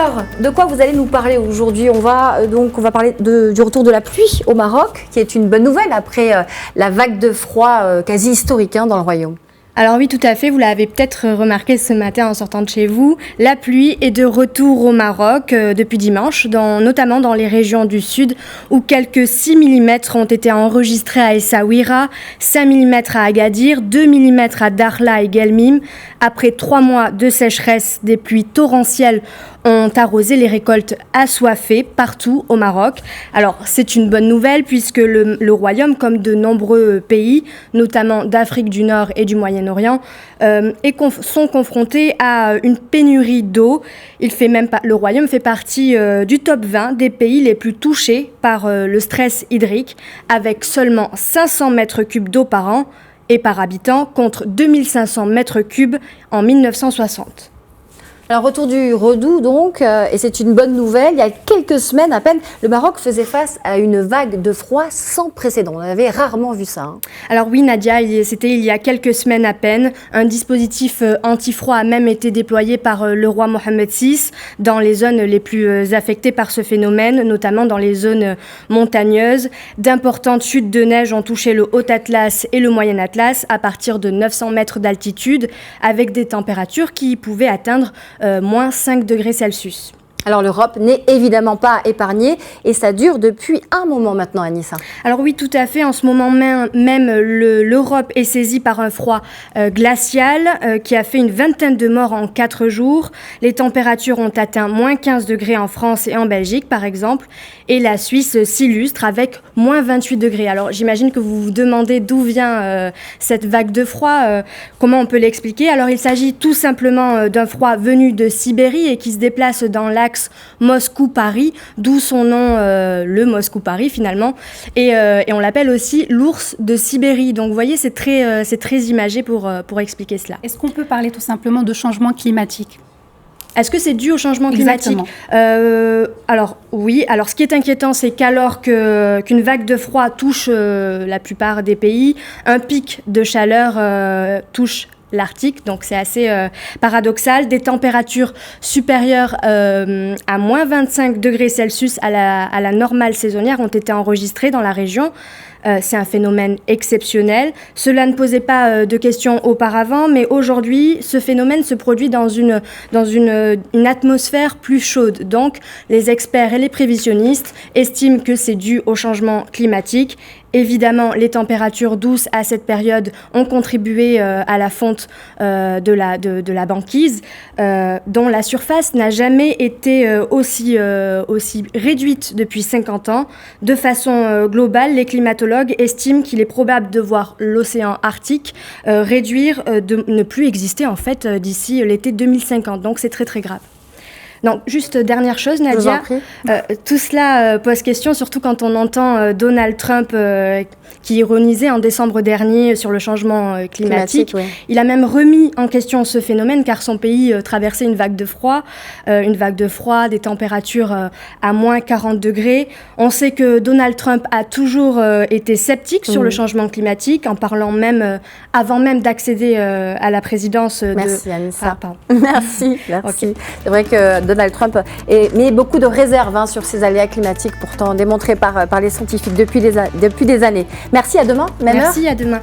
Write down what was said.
Alors, de quoi vous allez nous parler aujourd'hui? On va parler du retour de la pluie au Maroc, qui est une bonne nouvelle après la vague de froid quasi historique dans le royaume. Alors oui, tout à fait, vous l'avez peut-être remarqué ce matin en sortant de chez vous, la pluie est de retour au Maroc depuis dimanche, notamment dans les régions du sud où quelques 6 mm ont été enregistrés à Essaouira, 5 mm à Agadir, 2 mm à Dakhla et Guelmim. Après 3 mois de sécheresse, des pluies torrentielles ont arrosé les récoltes assoiffées partout au Maroc. Alors c'est une bonne nouvelle puisque le royaume, comme de nombreux pays, notamment d'Afrique du Nord et du Moyen-Orient, sont confrontés à une pénurie d'eau. Le royaume fait partie du top 20 des pays les plus touchés par le stress hydrique, avec seulement 500 mètres cubes d'eau par an et par habitant contre 2500 mètres cubes en 1960. Alors, retour du redout donc, et c'est une bonne nouvelle. Il y a quelques semaines à peine, le Maroc faisait face à une vague de froid sans précédent. On avait rarement vu ça. Alors oui, Nadia, c'était il y a quelques semaines à peine. Un dispositif anti-froid a même été déployé par le roi Mohammed VI dans les zones les plus affectées par ce phénomène, notamment dans les zones montagneuses. D'importantes chutes de neige ont touché le Haut-Atlas et le Moyen-Atlas à partir de 900 mètres d'altitude, avec des températures qui pouvaient atteindre moins 5 degrés Celsius. Alors l'Europe n'est évidemment pas épargnée et ça dure depuis un moment maintenant, Anissa. Alors oui, tout à fait. En ce moment même l'Europe est saisie par un froid glacial qui a fait une vingtaine de morts en 4 jours. Les températures ont atteint moins 15 degrés en France et en Belgique, par exemple. Et la Suisse s'illustre avec moins 28 degrés. Alors j'imagine que vous vous demandez d'où vient cette vague de froid, comment on peut l'expliquer. Alors il s'agit tout simplement d'un froid venu de Sibérie et qui se déplace dans l'axe Moscou-Paris, d'où son nom, le Moscou-Paris finalement. Et on l'appelle aussi l'ours de Sibérie. Donc vous voyez, c'est très imagé pour expliquer cela. Est-ce qu'on peut parler tout simplement de changement climatique ? Est-ce que c'est dû au changement climatique ? Alors oui, alors ce qui est inquiétant, c'est qu'alors qu'une vague de froid touche la plupart des pays, un pic de chaleur touche l'Arctique, donc c'est assez paradoxal. Des températures supérieures à moins 25 degrés Celsius à la normale saisonnière ont été enregistrées dans la région. C'est un phénomène exceptionnel. Cela ne posait pas de questions auparavant, mais aujourd'hui, ce phénomène se produit dans une atmosphère plus chaude. Donc, les experts et les prévisionnistes estiment que c'est dû au changement climatique. Évidemment, les températures douces à cette période ont contribué à la fonte de la banquise, dont la surface n'a jamais été aussi réduite depuis 50 ans. De façon globale, les climatologues estiment qu'il est probable de voir l'océan Arctique réduire, de ne plus exister en fait d'ici l'été 2050. Donc c'est très très grave. Donc, juste dernière chose, Nadia, tout cela pose question, surtout quand on entend Donald Trump qui ironisait en décembre dernier sur le changement climatique. Oui. Il a même remis en question ce phénomène car son pays traversait une vague de froid, des températures à moins 40 degrés. On sait que Donald Trump a toujours été sceptique sur le changement climatique, en parlant même, avant même d'accéder à la présidence. Merci, Anissa. Merci. Okay. C'est vrai que Donald Trump met beaucoup de réserves sur ces aléas climatiques, pourtant démontrés par les scientifiques depuis des années. Merci, à demain, même heure. Merci, à demain.